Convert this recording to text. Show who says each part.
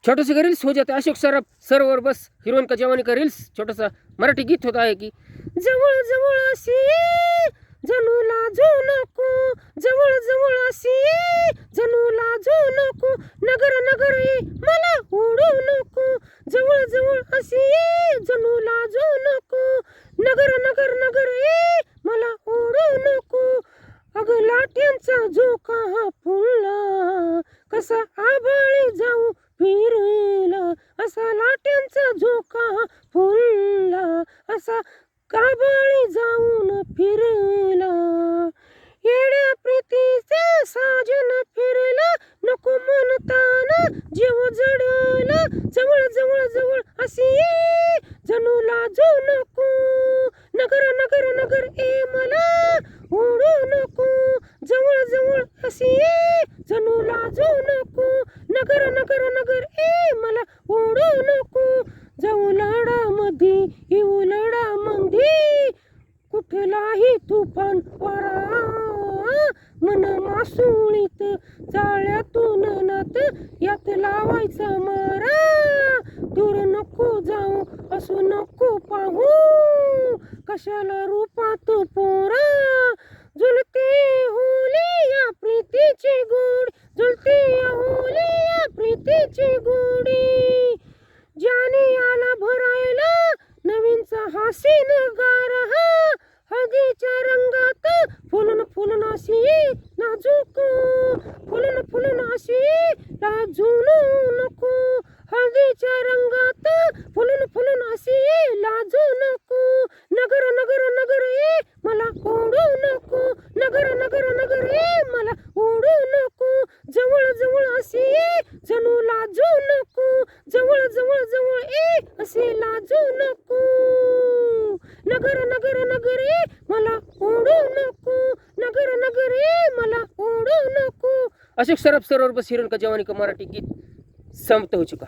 Speaker 1: छोटंसं रील्स हो जाते अशोक सराफ सरवर बस हिरोइन का जवानी का रील्स छोटासा मराठी गीत होता है की जवळ जवळ अशी जणू लाजू नको, जवळ जवळ अशी जणू लाजू नको, नगर नगर ये मला ओढू नको, जवळ जवळ अशी जणू लाजू नको, नगर नगर नगर ये मला ओढू नको. अगं लाट्यांचा झोका हा फुलला कसा आभाळी जाऊ फिरला, असा लाट्यांचा झोका फुलला असा काबाळी जाऊन फिरला. येड्या प्रीतीचा साजन फिरला नको म्हणताना जीव जडला, जवळ जवळ जवळ अशी जणू लाजू नको, नगर नगर नगर ए मला ओढू नको, जवळ जवळ अशी जणू लाजू नको, नगर नगर नगर ए मला ओढू नको. जाऊ लढामध्ये येऊ लढामध्ये कुठलाही तुफान वारा, मन मासुळीत जाळ्यातून नात यात लावायचा मारा. दूर नको जाऊ असू नको पाहू कशाला रूपात पोरा, झुलते होली या प्रीतीची गोड, झुलते होली या प्रीतीची गोडी. ज्याने आला भरायला नवीनचा हासीन गार हा, हळदीच्या रंगात फुलून फुलून अशी नाजूक, फुलून फुलून अशी लाजून नको, हळदीच्या रंगात फुलून फुलून अशी लाजू नको, नगर नगर नगर ये मला ओढू नको, नगर नगर नगर ये मला ओढू नको, जवळ जवळ अशी जणू लाजू नको, जवळ जवळ जवळ ये असे लाजू नको, नगर नगर नगर ये मला ओढू नको, नगर नगर ये मला ओढू नको. अशोक सराफ सरोवर बस हिरोइन का जवानी का मराठी गीत समाप्त हो चुका.